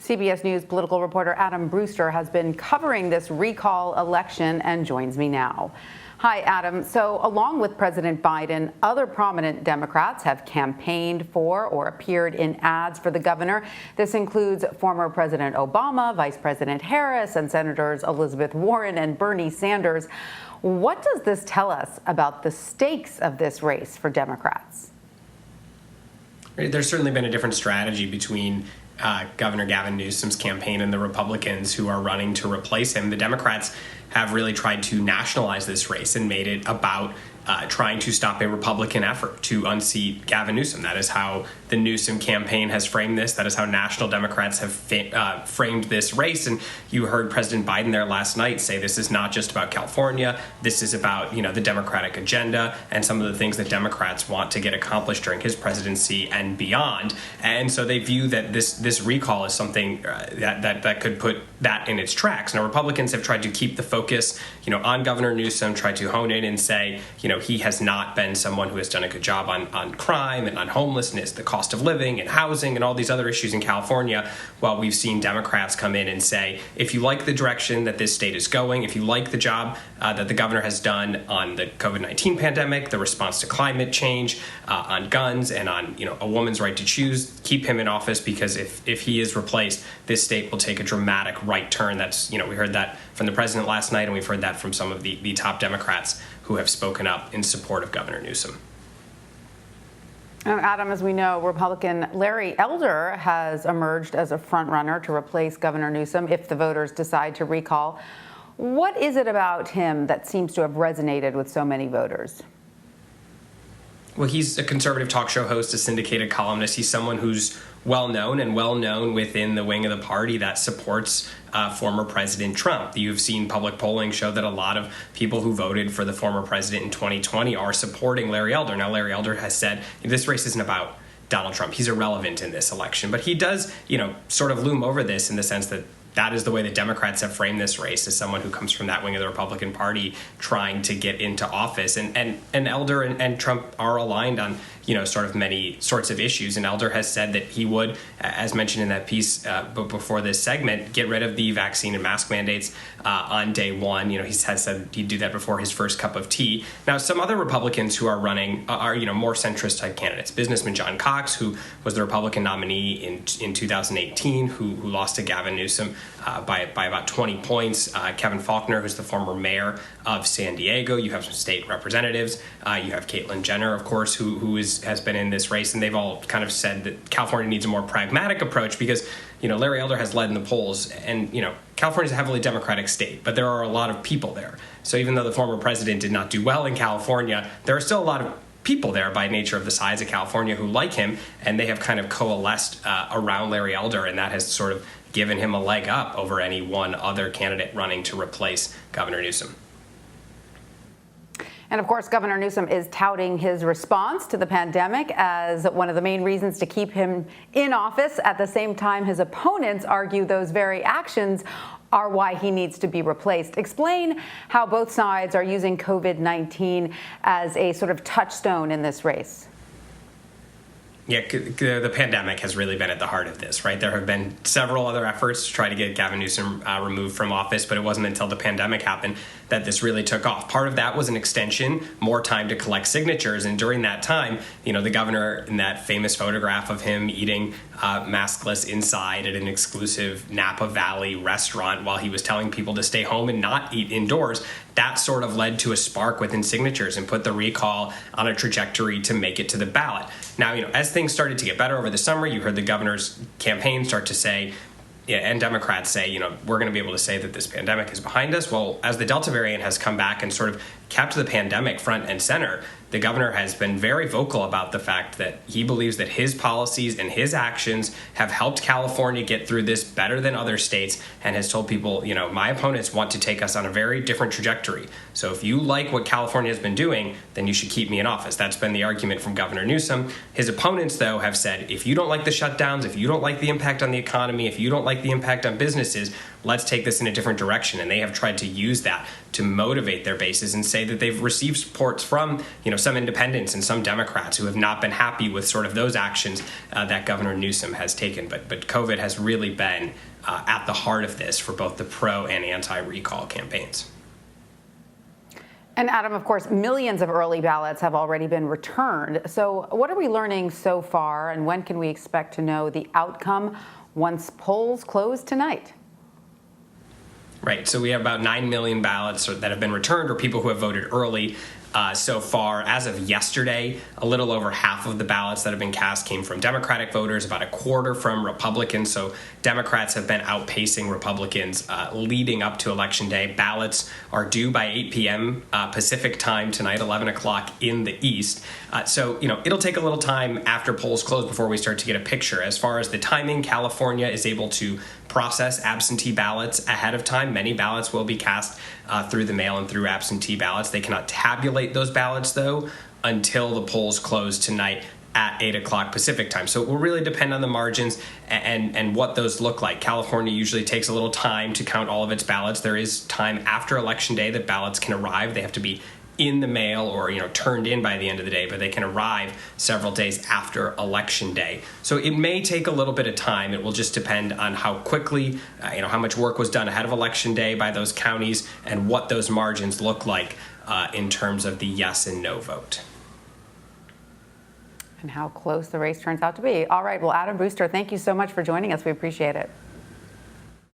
CBS News political reporter Adam Brewster has been covering this recall election and joins me now. Hi, Adam. So along with President Biden, other prominent Democrats have campaigned for or appeared in ads for the governor. This includes former President Obama, Vice President Harris, and Senators Elizabeth Warren and Bernie Sanders. What does this tell us about the stakes of this race for Democrats? There's certainly been a different strategy between Governor Gavin Newsom's campaign and the Republicans who are running to replace him. The Democrats have really tried to nationalize this race and made it about trying to stop a Republican effort to unseat Gavin Newsom. That is how the Newsom campaign has framed this. That is how national Democrats have framed this race. And you heard President Biden there last night say this is not just about California. This is about, the Democratic agenda and some of the things that Democrats want to get accomplished during his presidency and beyond. And so they view that this recall is something that could put that in its tracks. Now, Republicans have tried to keep the focus, on Governor Newsom, tried to hone in and say, he has not been someone who has done a good job on crime and on homelessness, the cost of living and housing and all these other issues in California, while we've seen Democrats come in and say, if you like the direction that this state is going, if you like the job that the governor has done on the COVID-19 pandemic, the response to climate change, on guns, and on a woman's right to choose, keep him in office, because if he is replaced, this state will take a dramatic right turn. That's, we heard that from the president last night, and we've heard that from some of the top Democrats who have spoken up in support of Governor Newsom. Adam, as we know, Republican Larry Elder has emerged as a frontrunner to replace Governor Newsom if the voters decide to recall. What is it about him that seems to have resonated with so many voters? Well, he's a conservative talk show host, a syndicated columnist. He's someone who's well-known within the wing of the party that supports former President Trump. You've seen public polling show that a lot of people who voted for the former president in 2020 are supporting Larry Elder. Now, Larry Elder has said this race isn't about Donald Trump. He's irrelevant in this election. But he does, sort of loom over this in the sense that is the way that Democrats have framed this race, as someone who comes from that wing of the Republican Party trying to get into office. And Elder and Trump are aligned on, sort of many sorts of issues. And Elder has said that he would, as mentioned in that piece before this segment, get rid of the vaccine and mask mandates on day one. He has said he'd do that before his first cup of tea. Now, some other Republicans who are running are, more centrist type candidates. Businessman John Cox, who was the Republican nominee in 2018, who lost to Gavin Newsom by about 20 points. Kevin Faulconer, who's the former mayor of San Diego. You have some state representatives. You have Caitlyn Jenner, of course, who has been in this race, and they've all kind of said that California needs a more pragmatic approach because, Larry Elder has led in the polls, and, California is a heavily Democratic state, but there are a lot of people there. So even though the former president did not do well in California, there are still a lot of people there by nature of the size of California who like him, and they have kind of coalesced around Larry Elder, and that has sort of given him a leg up over any one other candidate running to replace Governor Newsom. And of course, Governor Newsom is touting his response to the pandemic as one of the main reasons to keep him in office. At the same time, his opponents argue those very actions are why he needs to be replaced. Explain how both sides are using COVID-19 as a sort of touchstone in this race. Yeah, the pandemic has really been at the heart of this, right? There have been several other efforts to try to get Gavin Newsom removed from office, but it wasn't until the pandemic happened that this really took off. Part of that was an extension, more time to collect signatures, and during that time, the governor, in that famous photograph of him eating maskless inside at an exclusive Napa Valley restaurant while he was telling people to stay home and not eat indoors, that sort of led to a spark within signatures and put the recall on a trajectory to make it to the ballot. Now, as things started to get better over the summer, you heard the governor's campaign start to say, and Democrats say, we're going to be able to say that this pandemic is behind us. Well, as the Delta variant has come back and sort of kept the pandemic front and center, the governor has been very vocal about the fact that he believes that his policies and his actions have helped California get through this better than other states, and has told people, my opponents want to take us on a very different trajectory. So if you like what California has been doing, then you should keep me in office. That's been the argument from Governor Newsom. His opponents, though, have said, if you don't like the shutdowns, if you don't like the impact on the economy, if you don't like the impact on businesses, let's take this in a different direction. And they have tried to use that to motivate their bases and say that they've received supports from, some independents and some Democrats who have not been happy with sort of those actions that Governor Newsom has taken. But COVID has really been at the heart of this for both the pro and anti-recall campaigns. And Adam, of course, millions of early ballots have already been returned. So what are we learning so far, and when can we expect to know the outcome once polls close tonight? Right. So we have about 9 million ballots that have been returned, or people who have voted early. So far, as of yesterday, a little over half of the ballots that have been cast came from Democratic voters, about a quarter from Republicans. So Democrats have been outpacing Republicans leading up to Election Day. Ballots are due by 8 p.m. Pacific time tonight, 11 o'clock in the East. So it'll take a little time after polls close before we start to get a picture. As far as the timing, California is able to process absentee ballots ahead of time. Many ballots will be cast through the mail and through absentee ballots. They cannot tabulate those ballots, though, until the polls close tonight at 8 o'clock Pacific time. So it will really depend on the margins and what those look like. California usually takes a little time to count all of its ballots. There is time after Election Day that ballots can arrive. They have to be in the mail or turned in by the end of the day, but they can arrive several days after Election Day. So it may take a little bit of time. It will just depend on how quickly, how much work was done ahead of Election Day by those counties and what those margins look like in terms of the yes and no vote. And how close the race turns out to be. All right, well, Adam Brewster, thank you so much for joining us. We appreciate it.